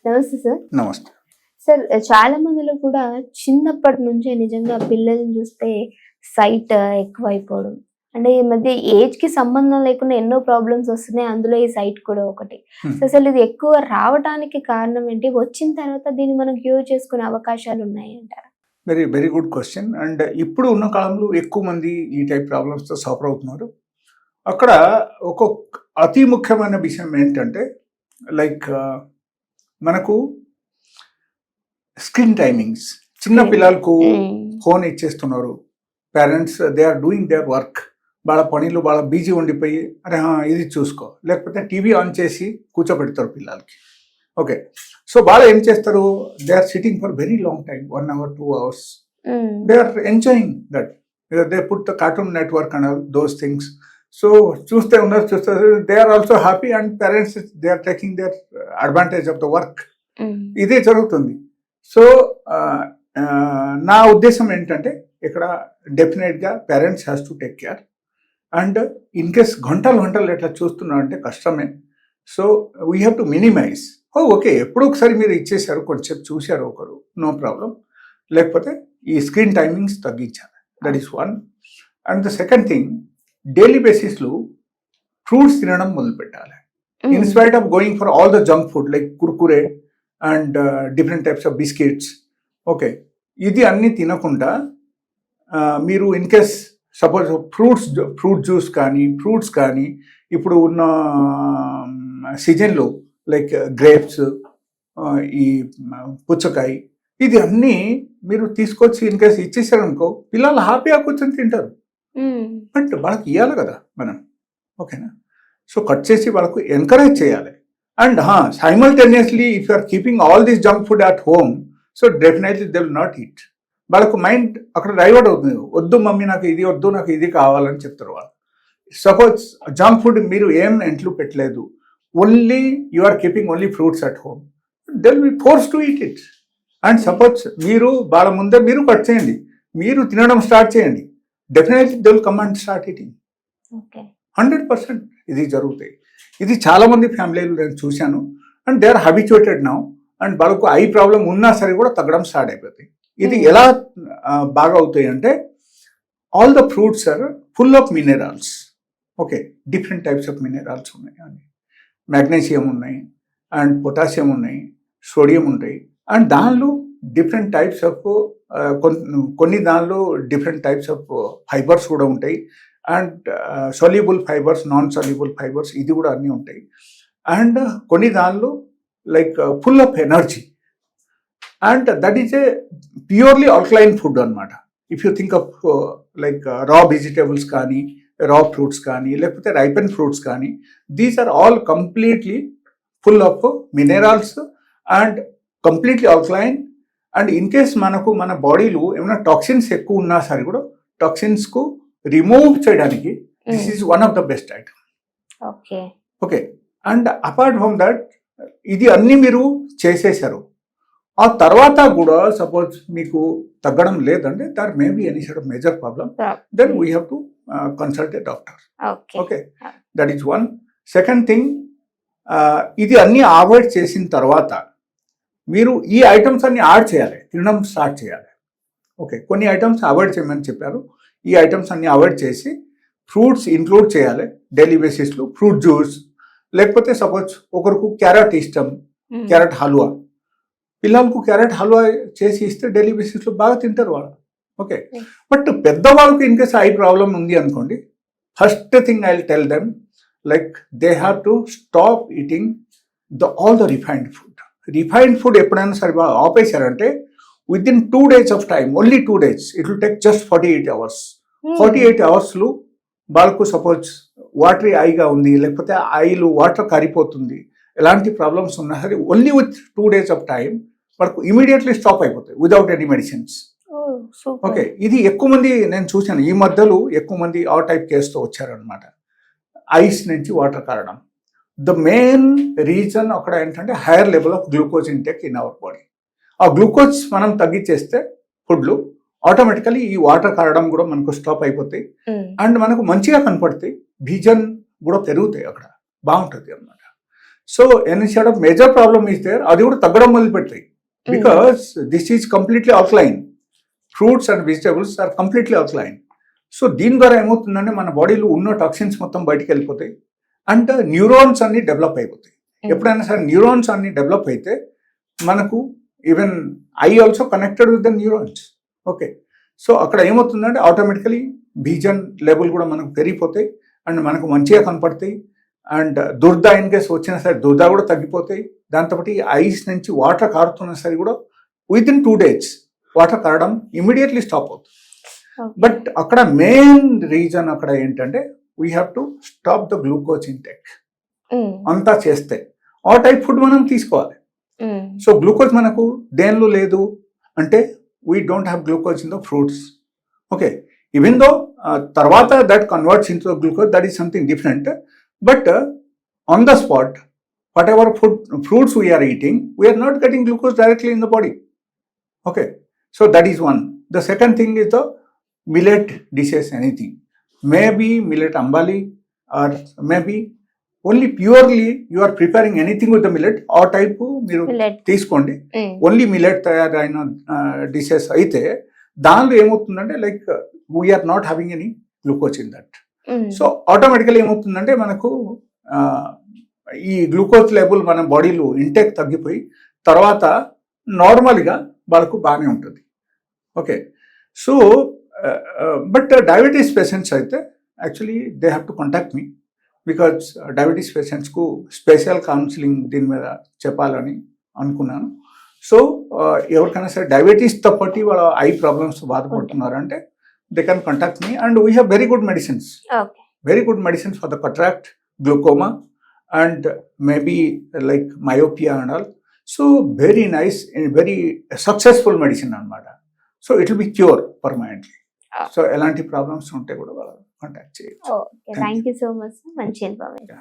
నమస్తే సార్. నమస్తే. సార్ చాలా మందిలో కూడా చిన్నప్పటి నుంచే నిజంగా పిల్లల్ని చూస్తే సైట్ ఎక్కువైపోవడం. అంటే ఈ మధ్య ఏజ్‌కి సంబంధం లేకుండా ఎన్నో ప్రాబ్లమ్స్ వస్తున్నాయి. అందులో ఈ సైట్ కూడా ఒకటి. సో, అసలు ఇది ఎక్కువ రావటానికి కారణం ఏంటి? వచ్చిన తర్వాత దీన్ని మనం క్యూర్ చేసుకునే అవకాశాలు ఉన్నాయంటారా? Very very good question. And ఇప్పుడు ఉన్న కాలంలో ఎక్కువ మంది ఈ టైప్ ప్రాబ్లమ్స్తో సఫర్ అవుతున్నారు. అక్కడ ఒక అతి ముఖ్యమైన విషయం ఏంటంటే లైక్ మనకు స్క్రీన్ టైమింగ్స్. చిన్న పిల్లలకు ఫోన్ ఇచ్చేస్తున్నారు. Parents they are doing their work. వాళ్ళ పనిలో వాళ్ళ బిజీ ఉండిపోయి అరే ఇది చూసుకో, లేకపోతే టీవీ ఆన్ చేసి కూర్చోబెడతారు పిల్లలకి. ఓకే, సో వాళ్ళు ఏం చేస్తారు, they are sitting for very long time, 1 hour 2 hours. They are enjoying that. They put the cartoon network and those things. So చూస్తే they are also happy and parents they are taking their advantage of the work. ఇదే జరుగుతుంది. So నా ఉద్దేశం ఏంటంటే ఇక్కడ డెఫినెట్గా parents has to take care. And in case గంటలు ఎట్లా చూస్తున్నా అంటే కష్టమే. So we have to minimize. Okay, ఎప్పుడో ఒకసారి మీరు ఇచ్చేసారు, కొంచెం చూశారు ఒకరు, నో ప్రాబ్లం. లేకపోతే ఈ స్క్రీన్ టైమింగ్స్ తగ్గించాలి. That is one. And the second thing, daily బేసిస్లో ఫ్రూట్స్ తినడం మొదలు పెట్టాలి. In spite of going for all the junk food like Kurkure and different types of biscuits. Okay, ఇది అన్నీ తినకుండా మీరు in case suppose fruit juice కానీ ఫ్రూట్స్ కానీ ఇప్పుడు ఉన్న సీజన్లో లైక్ గ్రేప్స్, ఈ పుచ్చకాయ, ఇది అన్నీ మీరు తీసుకొచ్చి ఇన్ కేస్ ఇచ్చేసారనుకో పిల్లలు హ్యాపీగా కూర్చొని తింటారు. బట్ వాళ్ళకి ఇవ్వాలి కదా మనం. ఓకేనా? సో కట్ చేసి వాళ్ళకు ఎంకరేజ్ చేయాలి. And simultaneously if you are keeping all this junk food at home, so definitely they will not eat. వాళ్ళకు మైండ్ అక్కడ డైవర్ట్ అవుతుంది. వద్దు మమ్మీ, నాకు ఇది వద్దు, నాకు ఇది కావాలని చెప్తారు వాళ్ళు. సపోజ్ జంక్ ఫుడ్ మీరు ఏం ఇంట్లో పెట్టలేదు, only you are keeping only fruits at home, they will be force to eat it. And suppose మీరు వాళ్ళ ముందే మీరు కట్ చేయండి, మీరు తినడం స్టార్ట్ చేయండి, definitely they will come and start eating. 100% ఇది జరుగుతాయి. ఇది చాలామంది ఫ్యామిలీలు నేను చూశాను. And they are habituated now. And వాళ్ళకు ఐ ప్రాబ్లం ఉన్నా సరే కూడా తగ్గడం స్టార్ట్ అయిపోతాయి. ఇది ఎలా బాగా అవుతాయి అంటే all the fruits are full of minerals. Okay, different types of minerals ఉన్నాయి. అని మ్యాగ్నీషియం ఉన్నాయి, అండ్ పొటాషియం ఉన్నాయి, సోడియం ఉంటాయి. అండ్ దానిలో డిఫరెంట్ టైప్స్ ఆఫ్ కొన్ని దానిలో డిఫరెంట్ టైప్స్ ఆఫ్ ఫైబర్స్ కూడా ఉంటాయి. And soluble fibres, non soluble fibres, ఇది కూడా అన్నీ ఉంటాయి. అండ్ కొన్ని దానిలో like full of energy. And that is a purely alkaline food అనమాట. If you think of like raw vegetables కానీ, రా ఫ్రూట్స్ కానీ, లేకపోతే రైపెన్ ఫ్రూట్స్ కానీ, these are all completely full of minerals and completely alkaline. And in case మనకు మన బాడీలో ఏమైనా toxins ఎక్కువ ఉన్నా సరే కూడా టాక్సిన్స్కు రిమూవ్ చేయడానికి this is one of the best item. Okay, and apart from that ఇది అన్నీ మీరు చేసేసారు. ఆ తర్వాత కూడా సపోజ్ మీకు తగ్గడం లేదంటే there may be any side of major problem, then we have to consult a doctor. Okay, that is one. Second thing, ఇది అన్నీ అవాయిడ్ చేసిన తర్వాత మీరు ఈ ఐటమ్స్ అన్ని యాడ్ చేయాలి, తినడం స్టార్ట్ చేయాలి. ఓకే, కొన్ని ఐటమ్స్ అవాయిడ్ చేయమని చెప్పారు. ఈ ఐటమ్స్ అన్ని అవాయిడ్ చేసి ఫ్రూట్స్ ఇంక్లూడ్ చేయాలి డైలీ బేసిస్లో. ఫ్రూట్ జ్యూస్, లేకపోతే సపోజ్ ఒకరికి క్యారెట్ ఇష్టం, క్యారెట్ హల్వా, పిల్లలకు క్యారెట్ హల్వా చేసి ఇస్తే డైలీ బేసిస్లో బాగా తింటారు వాళ్ళు. ఓకే, బట్ పెద్దవాళ్ళకు ఇన్ కేస్ ఐ ప్రాబ్లం ఉంది అనుకోండి, first thing I will tell them like they have to stop eating all the refined food. Refined food ఎప్పుడైనా సరే ఆపేశారంటే within 2 days of time, only 2 days, it will take just 48 hours. 48 hours వాళ్ళకు suppose watery eye ఉంది, లేకపోతే ఐలు water కరిపోతుంది, ఎలాంటి problems ఉన్నా సరే only with 2 days of time వాళ్ళకు ఇమీడియట్లీ స్టాప్ అయిపోతాయి విదౌట్ ఎనీ మెడిసిన్స్. ఓకే, ఇది ఎక్కువ మంది నేను చూశాను ఈ మధ్యలో, ఎక్కువ మంది ఆ టైప్ కేసుతో వచ్చారనమాట. ఐస్ నుంచి వాటర్ కారడం. ద మెయిన్ రీజన్ అక్కడ ఏంటంటే higher level of glucose intake in our body. ఆ గ్లూకోజ్ మనం తగ్గించేస్తే ఫుడ్లు ఆటోమేటికలీ ఈ వాటర్ కారడం కూడా మనకు స్టాప్ అయిపోతాయి. అండ్ మనకు మంచిగా కనపడతాయి, విజన్ కూడా పెరుగుతాయి, అక్కడ బాగుంటుంది అన్నమాట. So any side of major problem is there, అది కూడా తగ్గడం మొదలు పెడతాయి. Because this is completely alkaline. Fruits and vegetables are completely alkaline. So దీని ద్వారా ఏమవుతుందంటే మన బాడీలో ఉన్న టాక్సిన్స్ మొత్తం బయటికి వెళ్ళిపోతాయి అండ్ న్యూరాన్స్ అన్ని డెవలప్ అయిపోతాయి. ఎప్పుడైనా సరే న్యూరాన్స్ అన్ని డెవలప్ అయితే మనకు even I also connected with the neurons. Okay, so అక్కడ ఏమవుతుందంటే ఆటోమేటికలీ బీజన్ లెవెల్ కూడా మనకు పెరిగిపోతాయి అండ్ మనకు మంచిగా కనపడతాయి. అండ్ దుర్ద ఇన్ కేసు వచ్చినా సరే దుర్ద కూడా తగ్గిపోతాయి. దాంతోపాటు ఐస్ నుంచి వాటర్ కారుతున్నా సరే కూడా విత్ ఇన్ 2 days వాటర్ కారడం ఇమీడియట్లీ స్టాప్ అవుతుంది. బట్ అక్కడ మెయిన్ రీజన్ అక్కడ ఏంటంటే we have to stop the glucose intake. అంతా చేస్తే ఆ టైప్ ఫుడ్ మనం తీసుకోవాలి. సో గ్లూకోజ్ మనకు దేనిలో లేదు అంటే we don't have glucose in the fruits. Okay, even though తర్వాత that converts into glucose, that is something different. But on the spot whatever fruits we are eating, we are not getting glucose directly in the body. Okay, so that is one. The second thing is the millet dishes, anything. Maybe millet ambali or maybe only purely you are preparing anything with the millet or type మీరు తీసుకోండి. Only millet తయారైన dishes అయితే దానిలో ఏమవుతుందంటే like we're not having any glucose in that. So automatically ఏమవుతుందంటే మనకు ఈ glucose level మన బాడీలో ఇంటేక్ తగ్గిపోయి తర్వాత నార్మల్గా వాళ్ళకు బాగానే ఉంటుంది. Okay, so but diabetes patients అయితే actually they have to contact me because diabetes పేషెంట్స్కు స్పెషల్ కౌన్సిలింగ్ దీని మీద చెప్పాలని అనుకున్నాను. సో ఎవరికైనా సరే డయాబెటీస్తో పాటు వాళ్ళ ఐ ప్రాబ్లమ్స్ బాధపడుతున్నారంటే they can contact me and we have very good medicines for the cataract, glaucoma and maybe like myopia and all. So very nice and very successful medicine anamata. So it will be cure permanently. So elanti problems unte kuda contact cheyachu. Okay, thank you so much. Manchi information.